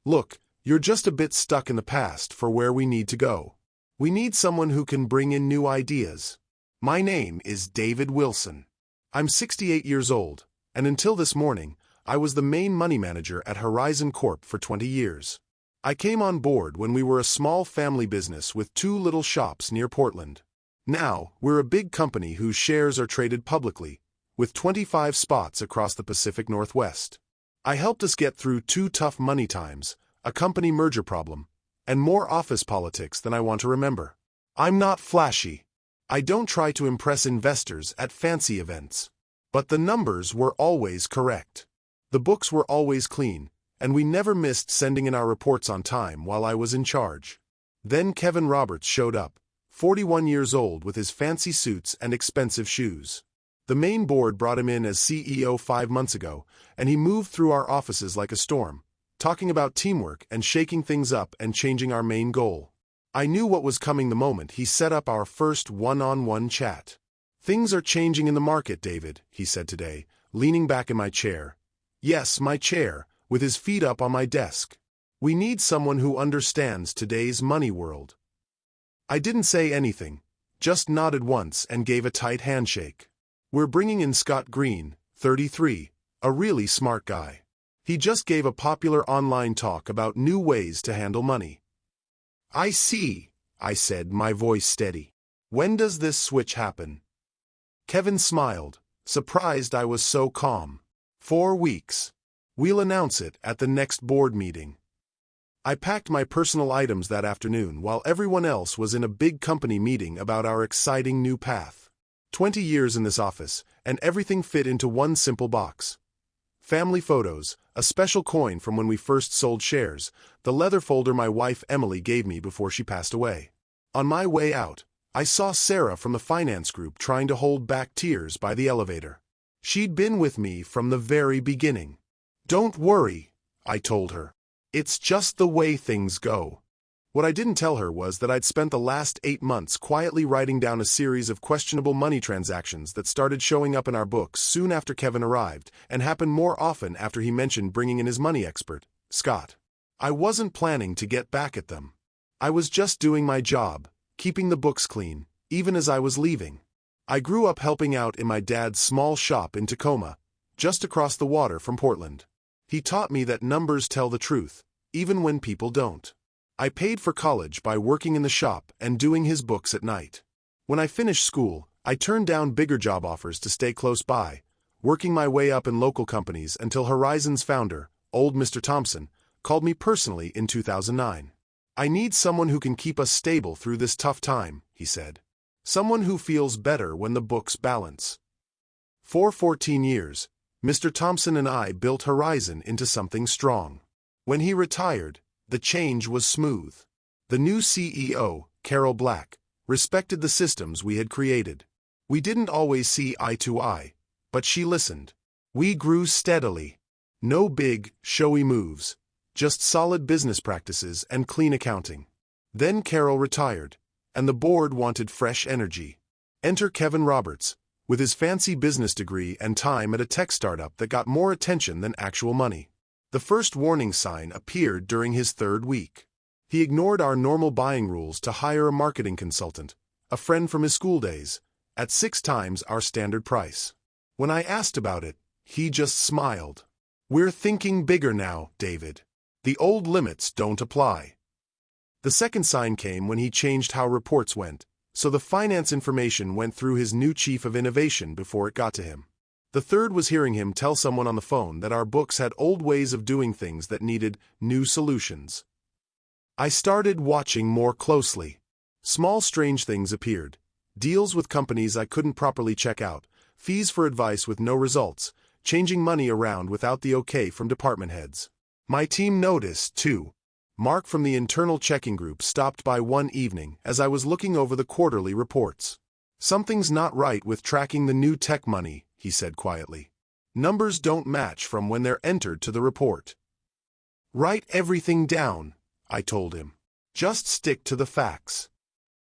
Look, you're just a bit stuck in the past for where we need to go. We need someone who can bring in new ideas. My name is David Wilson. I'm 68 years old, and until this morning, I was the main money manager at Horizon Corp for 20 years. I came on board when we were a small family business with 2 little shops near Portland. Now, we're a big company whose shares are traded publicly, with 25 spots across the Pacific Northwest. I helped us get through 2 tough money times, a company merger problem, and more office politics than I want to remember. I'm not flashy. I don't try to impress investors at fancy events. But the numbers were always correct. The books were always clean, and we never missed sending in our reports on time while I was in charge. Then Kevin Roberts showed up, 41 years old with his fancy suits and expensive shoes. The main board brought him in as CEO 5 months ago, and he moved through our offices like a storm, talking about teamwork and shaking things up and changing our main goal. I knew what was coming the moment he set up our first one-on-one chat. "Things are changing in the market, David," he said today, leaning back in my chair. Yes, my chair, with his feet up on my desk. "We need someone who understands today's money world." I didn't say anything, just nodded once and gave a tight handshake. "We're bringing in Scott Green, 33, a really smart guy. He just gave a popular online talk about new ways to handle money." "I see," I said, my voice steady. "When does this switch happen?" Kevin smiled, surprised I was so calm. 4 weeks. We'll announce it at the next board meeting." I packed my personal items that afternoon while everyone else was in a big company meeting about our exciting new path. 20 years in this office, and everything fit into one simple box. Family photos, a special coin from when we first sold shares, the leather folder my wife Emily gave me before she passed away. On my way out, I saw Sarah from the finance group trying to hold back tears by the elevator. She'd been with me from the very beginning. "Don't worry," I told her. "It's just the way things go." What I didn't tell her was that I'd spent the last 8 months quietly writing down a series of questionable money transactions that started showing up in our books soon after Kevin arrived, and happened more often after he mentioned bringing in his money expert, Scott. I wasn't planning to get back at them. I was just doing my job, keeping the books clean, even as I was leaving. I grew up helping out in my dad's small shop in Tacoma, just across the water from Portland. He taught me that numbers tell the truth, even when people don't. I paid for college by working in the shop and doing his books at night. When I finished school, I turned down bigger job offers to stay close by, working my way up in local companies until Horizon's founder, old Mr. Thompson, called me personally in 2009. "I need someone who can keep us stable through this tough time," he said. "Someone who feels better when the books balance." For 14 years, Mr. Thompson and I built Horizon into something strong. When he retired, the change was smooth. The new CEO, Carol Black, respected the systems we had created. We didn't always see eye to eye, but she listened. We grew steadily. No big, showy moves, just solid business practices and clean accounting. Then Carol retired, and the board wanted fresh energy. Enter Kevin Roberts, with his fancy business degree and time at a tech startup that got more attention than actual money. The first warning sign appeared during his 3rd week. He ignored our normal buying rules to hire a marketing consultant, a friend from his school days, at 6 times our standard price. When I asked about it, he just smiled. "We're thinking bigger now, David. The old limits don't apply." The second sign came when he changed how reports went, so the finance information went through his new chief of innovation before it got to him. The third was hearing him tell someone on the phone that our books had old ways of doing things that needed new solutions. I started watching more closely. Small strange things appeared. Deals with companies I couldn't properly check out, fees for advice with no results, changing money around without the okay from department heads. My team noticed, too. Mark from the internal checking group stopped by one evening as I was looking over the quarterly reports. "Something's not right with tracking the new tech money," he said quietly. "Numbers don't match from when they're entered to the report." "Write everything down," I told him. "Just stick to the facts."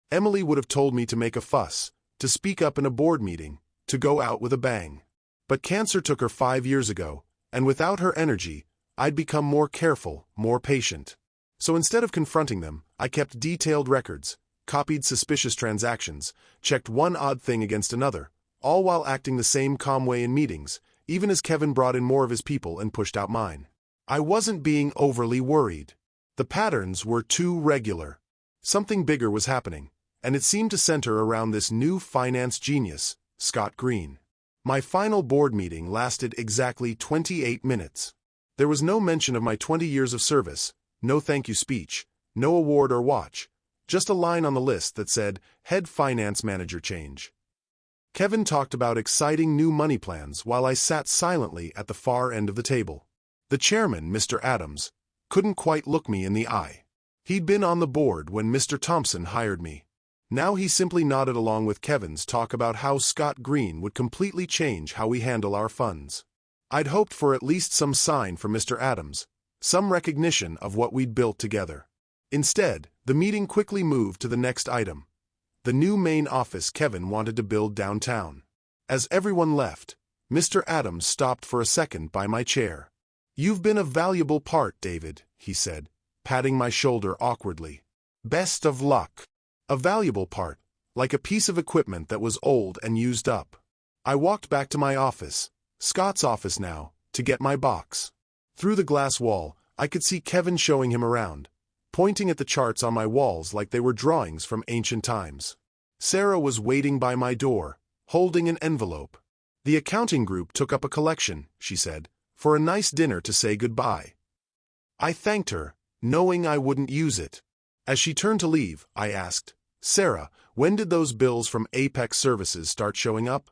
Emily would have told me to make a fuss, to speak up in a board meeting, to go out with a bang. But cancer took her 5 years ago, and without her energy, I'd become more careful, more patient. So instead of confronting them, I kept detailed records, copied suspicious transactions, checked one odd thing against another, all while acting the same calm way in meetings, even as Kevin brought in more of his people and pushed out mine. I wasn't being overly worried. The patterns were too regular. Something bigger was happening, and it seemed to center around this new finance genius, Scott Green. My final board meeting lasted exactly 28 minutes. There was no mention of my 20 years of service, no thank you speech, no award or watch, just a line on the list that said, Head Finance Manager Change. Kevin talked about exciting new money plans while I sat silently at the far end of the table. The chairman, Mr. Adams, couldn't quite look me in the eye. He'd been on the board when Mr. Thompson hired me. Now he simply nodded along with Kevin's talk about how Scott Green would completely change how we handle our funds. I'd hoped for at least some sign from Mr. Adams, some recognition of what we'd built together. Instead, the meeting quickly moved to the next item, the new main office Kevin wanted to build downtown. As everyone left, Mr. Adams stopped for a second by my chair. "You've been a valuable part, David," he said, patting my shoulder awkwardly. "Best of luck." A valuable part, like a piece of equipment that was old and used up. I walked back to my office, Scott's office now, to get my box. Through the glass wall, I could see Kevin showing him around, pointing at the charts on my walls like they were drawings from ancient times. Sarah was waiting by my door, holding an envelope. "The accounting group took up a collection," she said, "for a nice dinner to say goodbye." I thanked her, knowing I wouldn't use it. As she turned to leave, I asked, "Sarah, when did those bills from Apex Services start showing up?"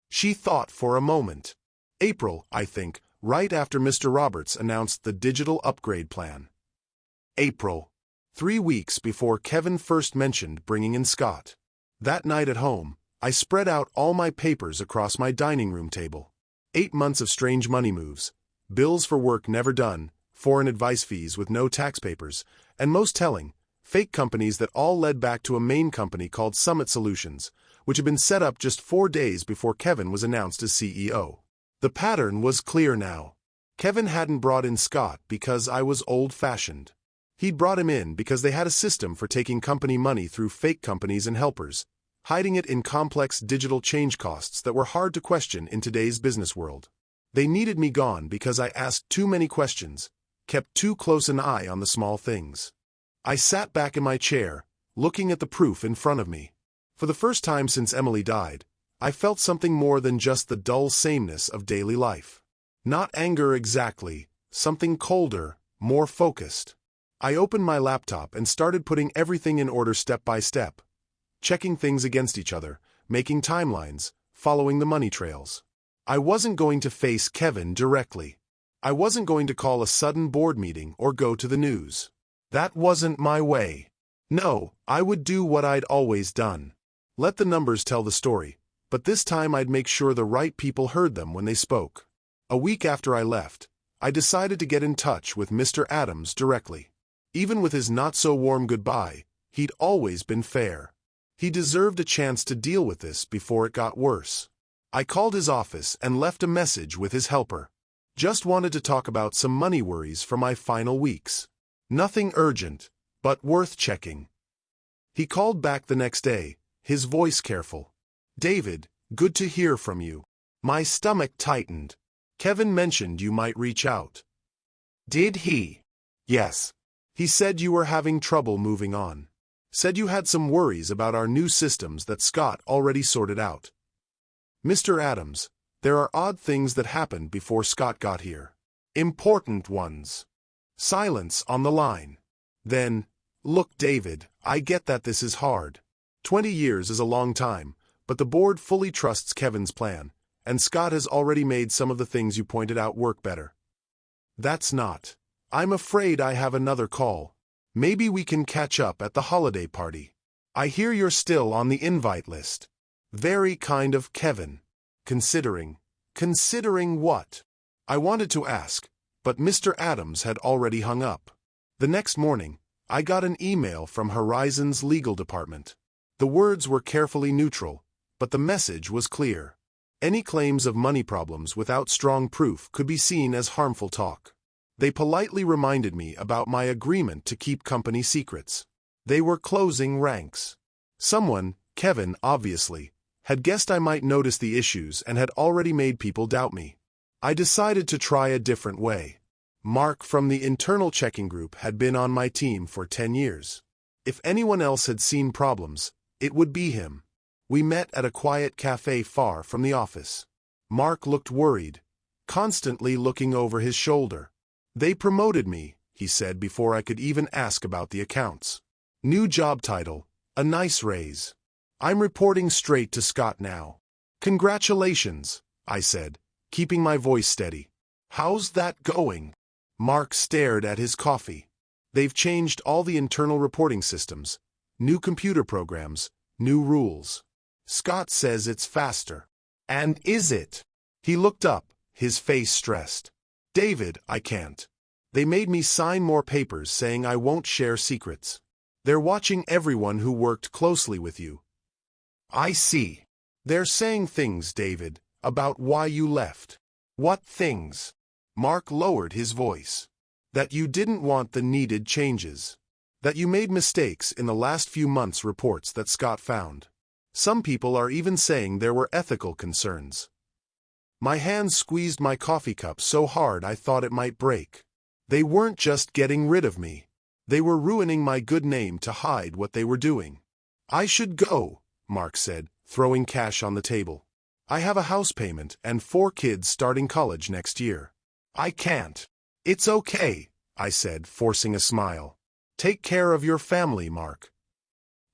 She thought for a moment. "April, I think, right after Mr. Roberts announced the digital upgrade plan." April. 3 weeks before Kevin first mentioned bringing in Scott. That night at home, I spread out all my papers across my dining room table. 8 months of strange money moves, bills for work never done, foreign advice fees with no tax papers, and most telling, fake companies that all led back to a main company called Summit Solutions, which had been set up just 4 days before Kevin was announced as CEO. The pattern was clear now. Kevin hadn't brought in Scott because I was old-fashioned. He'd brought him in because they had a system for taking company money through fake companies and helpers, hiding it in complex digital change costs that were hard to question in today's business world. They needed me gone because I asked too many questions, kept too close an eye on the small things. I sat back in my chair, looking at the proof in front of me. For the first time since Emily died, I felt something more than just the dull sameness of daily life. Not anger exactly, something colder, more focused. I opened my laptop and started putting everything in order step by step, checking things against each other, making timelines, following the money trails. I wasn't going to face Kevin directly. I wasn't going to call a sudden board meeting or go to the news. That wasn't my way. No, I would do what I'd always done. Let the numbers tell the story, but this time I'd make sure the right people heard them when they spoke. A week after I left, I decided to get in touch with Mr. Adams directly. Even with his not-so-warm goodbye, he'd always been fair. He deserved a chance to deal with this before it got worse. I called his office and left a message with his helper. Just wanted to talk about some money worries for my final weeks. Nothing urgent, but worth checking. He called back the next day, his voice careful. "David, good to hear from you." My stomach tightened. "Kevin mentioned you might reach out." "Did he?" "Yes. He said you were having trouble moving on. Said you had some worries about our new systems that Scott already sorted out." "Mr. Adams, there are odd things that happened before Scott got here. Important ones." Silence on the line. Then, "Look, David, I get that this is hard. 20 years is a long time, but the board fully trusts Kevin's plan, and Scott has already made some of the things you pointed out work better. That's not. I'm afraid I have another call. Maybe we can catch up at the holiday party. I hear you're still on the invite list." Very kind of Kevin. Considering what? I wanted to ask, but Mr. Adams had already hung up. The next morning, I got an email from Horizon's legal department. The words were carefully neutral, but the message was clear. Any claims of money problems without strong proof could be seen as harmful talk. They politely reminded me about my agreement to keep company secrets. They were closing ranks. Someone, Kevin obviously, had guessed I might notice the issues and had already made people doubt me. I decided to try a different way. Mark from the internal checking group had been on my team for 10 years. If anyone else had seen problems, it would be him. We met at a quiet cafe far from the office. Mark looked worried, constantly looking over his shoulder. "They promoted me," he said before I could even ask about the accounts. "New job title, a nice raise. I'm reporting straight to Scott now." "Congratulations," I said, keeping my voice steady. "How's that going?" Mark stared at his coffee. "They've changed all the internal reporting systems, new computer programs, new rules. Scott says it's faster." "And is it?" He looked up, his face stressed. "David, I can't. They made me sign more papers saying I won't share secrets. They're watching everyone who worked closely with you." "I see. They're saying things, David, about why you left." "What things?" Mark lowered his voice. "That you didn't want the needed changes. That you made mistakes in the last few months' reports that Scott found. Some people are even saying there were ethical concerns." My hand squeezed my coffee cup so hard I thought it might break. They weren't just getting rid of me. They were ruining my good name to hide what they were doing. "I should go," Mark said, throwing cash on the table. "I have a house payment and 4 kids starting college next year. I can't." "It's okay," I said, forcing a smile. "Take care of your family, Mark."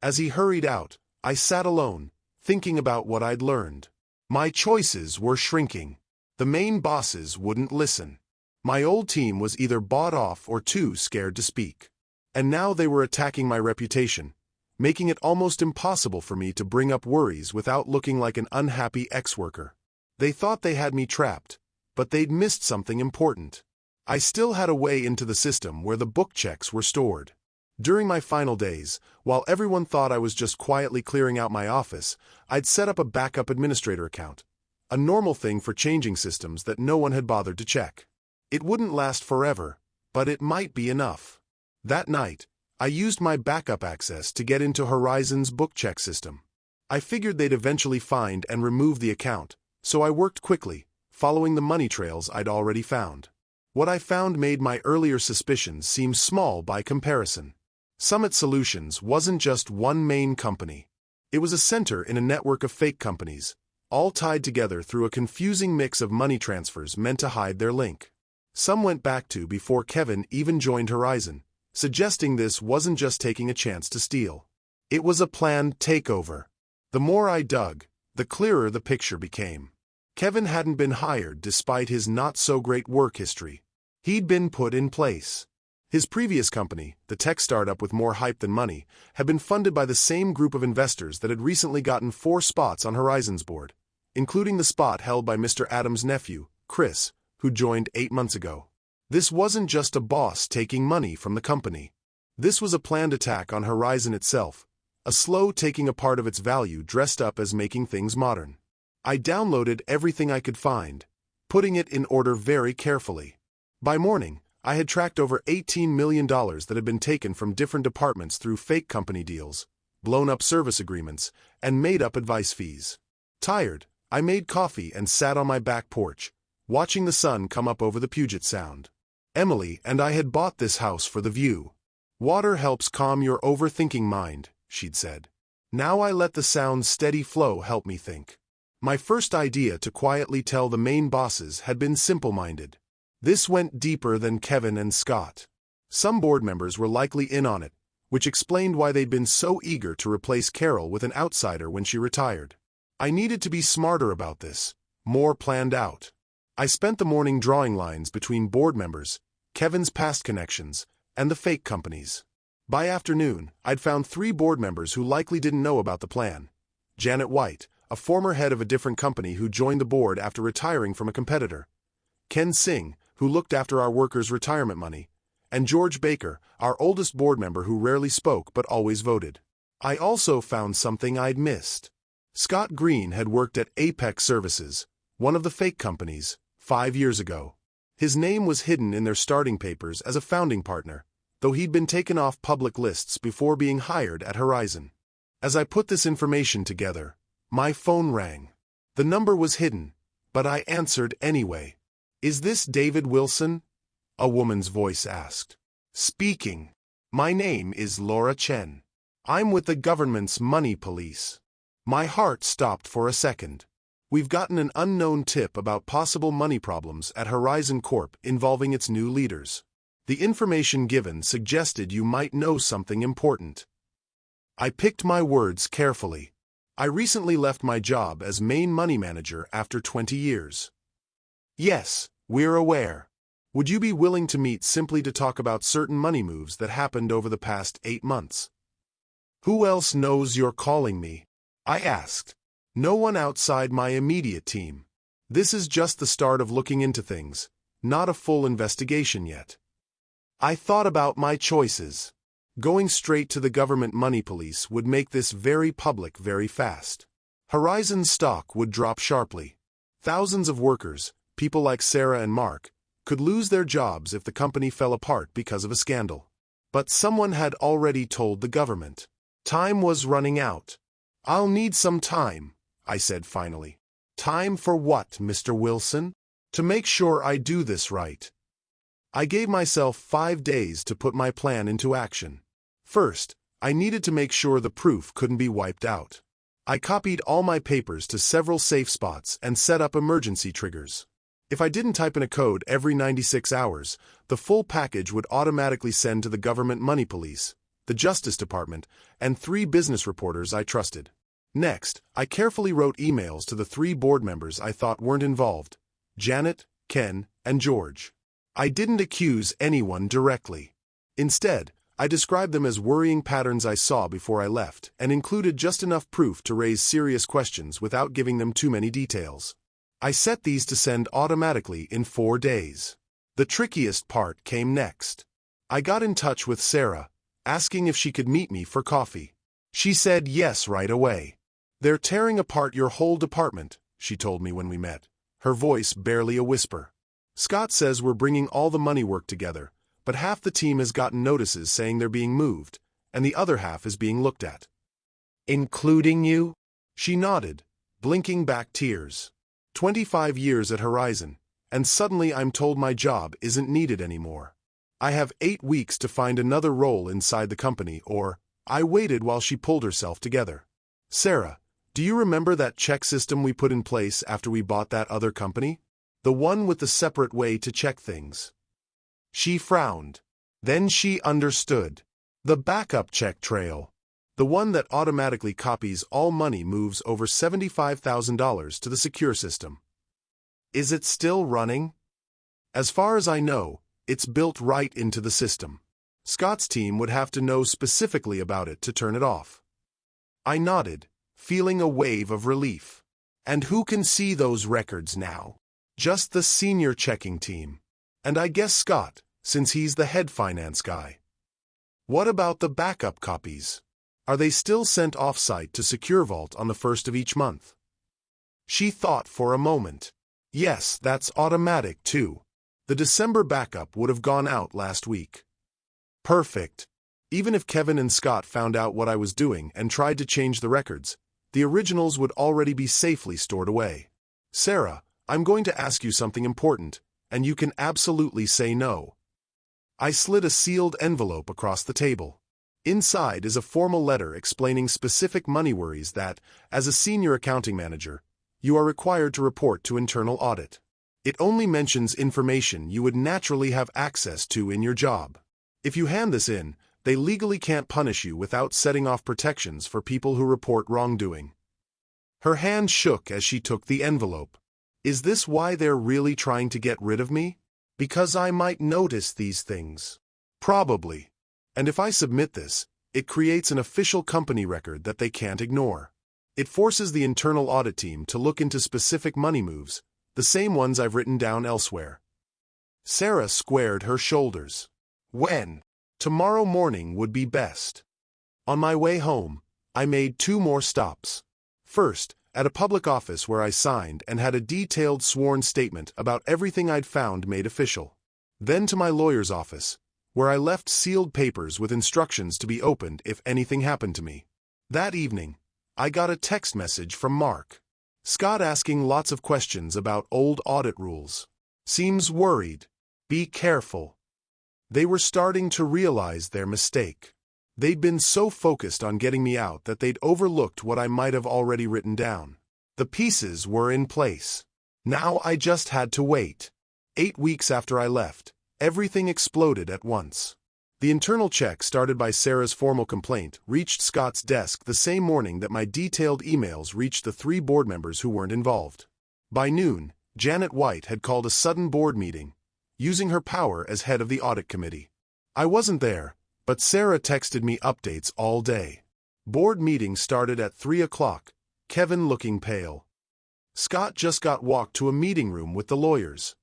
As he hurried out, I sat alone, thinking about what I'd learned. My choices were shrinking. The main bosses wouldn't listen. My old team was either bought off or too scared to speak. And now they were attacking my reputation, making it almost impossible for me to bring up worries without looking like an unhappy ex-worker. They thought they had me trapped, but they'd missed something important. I still had a way into the system where the book checks were stored. During my final days, while everyone thought I was just quietly clearing out my office, I'd set up a backup administrator account, a normal thing for changing systems that no one had bothered to check. It wouldn't last forever, but it might be enough. That night, I used my backup access to get into Horizon's book check system. I figured they'd eventually find and remove the account, so I worked quickly, following the money trails I'd already found. What I found made my earlier suspicions seem small by comparison. Summit Solutions wasn't just one main company. It was a center in a network of fake companies, all tied together through a confusing mix of money transfers meant to hide their link. Some went back to before Kevin even joined Horizon, suggesting this wasn't just taking a chance to steal. It was a planned takeover. The more I dug, the clearer the picture became. Kevin hadn't been hired despite his not-so-great work history. He'd been put in place. His previous company, the tech startup with more hype than money, had been funded by the same group of investors that had recently gotten 4 spots on Horizon's board, including the spot held by Mr. Adams' nephew, Chris, who joined 8 months ago. This wasn't just a boss taking money from the company. This was a planned attack on Horizon itself, a slow taking apart of its value dressed up as making things modern. I downloaded everything I could find, putting it in order very carefully. By morning, I had tracked over $18 million that had been taken from different departments through fake company deals, blown-up service agreements, and made-up advice fees. Tired, I made coffee and sat on my back porch, watching the sun come up over the Puget Sound. Emily and I had bought this house for the view. "Water helps calm your overthinking mind," she'd said. Now I let the sound's steady flow help me think. My first idea to quietly tell the main bosses had been simple-minded. This went deeper than Kevin and Scott. Some board members were likely in on it, which explained why they'd been so eager to replace Carol with an outsider when she retired. I needed to be smarter about this, more planned out. I spent the morning drawing lines between board members, Kevin's past connections, and the fake companies. By afternoon, I'd found 3 board members who likely didn't know about the plan. Janet White, a former head of a different company who joined the board after retiring from a competitor. Ken Singh, who looked after our workers' retirement money, and George Baker, our oldest board member who rarely spoke but always voted. I also found something I'd missed. Scott Green had worked at Apex Services, one of the fake companies, 5 years ago. His name was hidden in their starting papers as a founding partner, though he'd been taken off public lists before being hired at Horizon. As I put this information together, my phone rang. The number was hidden, but I answered anyway. "Is this David Wilson?" a woman's voice asked. "Speaking. My name is Laura Chen. I'm with the government's money police." My heart stopped for a second. "We've gotten an unknown tip about possible money problems at Horizon Corp involving its new leaders. The information given suggested you might know something important." I picked my words carefully. I recently left my job as main money manager after 20 years. "Yes, we're aware. Would you be willing to meet simply to talk about certain money moves that happened over the past 8 months?" "Who else knows you're calling me?" I asked. "No one outside my immediate team. This is just the start of looking into things, not a full investigation yet." I thought about my choices. Going straight to the government money police would make this very public very fast. Horizon's stock would drop sharply. Thousands of workers, people like Sarah and Mark, could lose their jobs if the company fell apart because of a scandal. But someone had already told the government. Time was running out. "I'll need some time," I said finally. "Time for what, Mr. Wilson?" "To make sure I do this right." I gave myself 5 days to put my plan into action. First, I needed to make sure the proof couldn't be wiped out. I copied all my papers to several safe spots and set up emergency triggers. If I didn't type in a code every 96 hours, the full package would automatically send to the government money police, the Justice Department, and 3 business reporters I trusted. Next, I carefully wrote emails to the 3 board members I thought weren't involved: Janet, Ken, and George. I didn't accuse anyone directly. Instead, I described them as worrying patterns I saw before I left and included just enough proof to raise serious questions without giving them too many details. I set these to send automatically in 4 days. The trickiest part came next. I got in touch with Sarah, asking if she could meet me for coffee. She said yes right away. "They're tearing apart your whole department," she told me when we met, her voice barely a whisper. "Scott says we're bringing all the money work together, but half the team has gotten notices saying they're being moved, and the other half is being looked at." "Including you?" She nodded, blinking back tears. 25 years at Horizon, and suddenly I'm told my job isn't needed anymore. I have 8 weeks to find another role inside the company, or... I waited while she pulled herself together. "Sarah, do you remember that check system we put in place after we bought that other company? The one with the separate way to check things?" She frowned. Then she understood. The backup check trail. The one that automatically copies all money moves over $75,000 to the secure system. "Is it still running?" "As far as I know, it's built right into the system. Scott's team would have to know specifically about it to turn it off." I nodded, feeling a wave of relief. "And who can see those records now?" "Just the senior checking team. And I guess Scott, since he's the head finance guy." "What about the backup copies? Are they still sent off-site to Secure Vault on the 1st of each month?" She thought for a moment. "Yes, that's automatic too. The December backup would have gone out last week." "Perfect. Even if Kevin and Scott found out what I was doing and tried to change the records, the originals would already be safely stored away. Sarah, I'm going to ask you something important, and you can absolutely say no." I slid a sealed envelope across the table. Inside is a formal letter explaining specific money worries that, as a senior accounting manager, you are required to report to internal audit. It only mentions information you would naturally have access to in your job. If you hand this in, they legally can't punish you without setting off protections for people who report wrongdoing. Her hand shook as she took the envelope. Is this why they're really trying to get rid of me? Because I might notice these things. Probably. And if I submit this, it creates an official company record that they can't ignore. It forces the internal audit team to look into specific money moves, the same ones I've written down elsewhere. Sarah squared her shoulders. When? Tomorrow morning would be best. On my way home, I made 2 more stops. First, at a public office where I signed and had a detailed sworn statement about everything I'd found made official. Then to my lawyer's office, where I left sealed papers with instructions to be opened if anything happened to me. That evening, I got a text message from Mark Scott asking lots of questions about old audit rules. Seems worried. Be careful. They were starting to realize their mistake. They'd been so focused on getting me out that they'd overlooked what I might have already written down. The pieces were in place. Now I just had to wait. 8 weeks after I left, everything exploded at once. The internal check started by Sarah's formal complaint reached Scott's desk the same morning that my detailed emails reached the 3 board members who weren't involved. By noon, Janet White had called a sudden board meeting, using her power as head of the audit committee. I wasn't there, but Sarah texted me updates all day. Board meeting started at 3 o'clock, Kevin looking pale. Scott just got walked to a meeting room with the lawyers.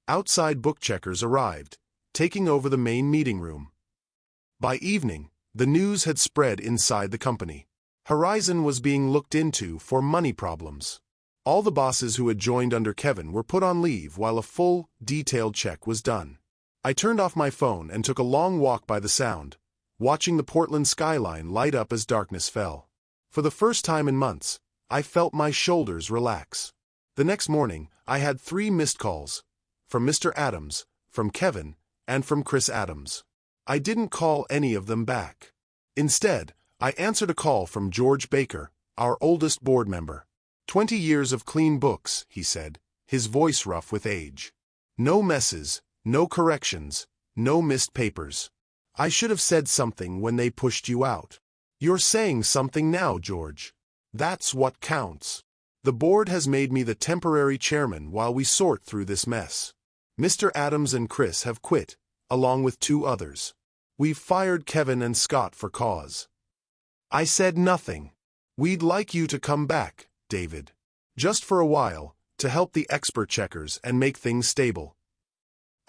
Outside book checkers arrived, taking over the main meeting room. By evening, the news had spread inside the company. Horizon was being looked into for money problems. All the bosses who had joined under Kevin were put on leave while a full, detailed check was done. I turned off my phone and took a long walk by the Sound, watching the Portland skyline light up as darkness fell. For the first time in months, I felt my shoulders relax. The next morning, I had 3 missed calls. From Mr. Adams, from Kevin, and from Chris Adams. I didn't call any of them back. Instead, I answered a call from George Baker, our oldest board member. 20 years of clean books, he said, his voice rough with age. No messes, no corrections, no missed papers. I should have said something when they pushed you out. You're saying something now, George. That's what counts. The board has made me the temporary chairman while we sort through this mess. Mr. Adams and Chris have quit, along with 2 others. We've fired Kevin and Scott for cause. I said nothing. We'd like you to come back, David. Just for a while, to help the expert checkers and make things stable.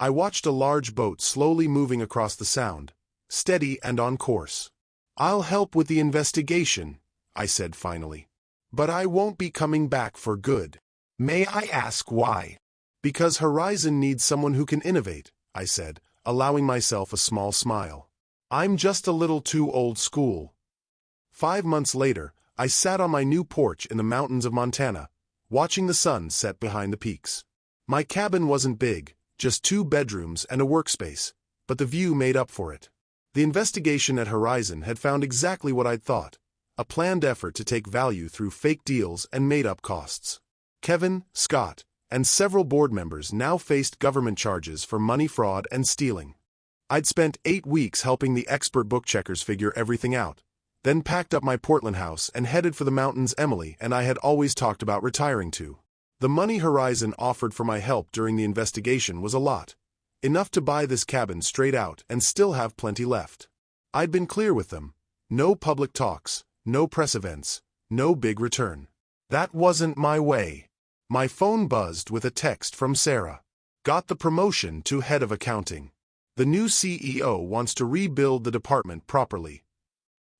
I watched a large boat slowly moving across the Sound, steady and on course. I'll help with the investigation, I said finally. But I won't be coming back for good. May I ask why? Because Horizon needs someone who can innovate, I said, allowing myself a small smile. I'm just a little too old school. 5 months later, I sat on my new porch in the mountains of Montana, watching the sun set behind the peaks. My cabin wasn't big, just 2 bedrooms and a workspace, but the view made up for it. The investigation at Horizon had found exactly what I'd thought, a planned effort to take value through fake deals and made-up costs. Kevin, Scott, and several board members now faced government charges for money fraud and stealing. I'd spent 8 weeks helping the expert book checkers figure everything out, then packed up my Portland house and headed for the mountains Emily and I had always talked about retiring to. The money Horizon offered for my help during the investigation was a lot, enough to buy this cabin straight out and still have plenty left. I'd been clear with them. No public talks, no press events, no big return. That wasn't my way. My phone buzzed with a text from Sarah. Got the promotion to head of accounting. The new CEO wants to rebuild the department properly.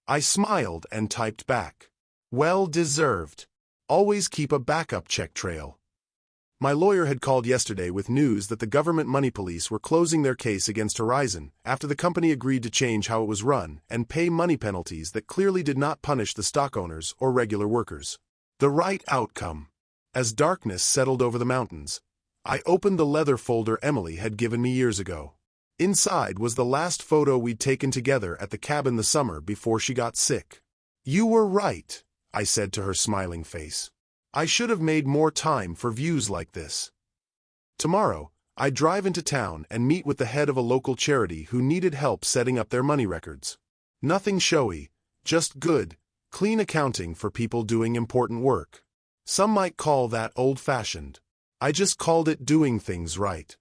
I smiled and typed back. Well deserved. Always keep a backup check trail. My lawyer had called yesterday with news that the government money police were closing their case against Horizon after the company agreed to change how it was run and pay money penalties that clearly did not punish the stock owners or regular workers. The right outcome. As darkness settled over the mountains, I opened the leather folder Emily had given me years ago. Inside was the last photo we'd taken together at the cabin the summer before she got sick. You were right, I said to her smiling face. I should have made more time for views like this. Tomorrow, I drive into town and meet with the head of a local charity who needed help setting up their money records. Nothing showy, just good, clean accounting for people doing important work. Some might call that old-fashioned. I just called it doing things right.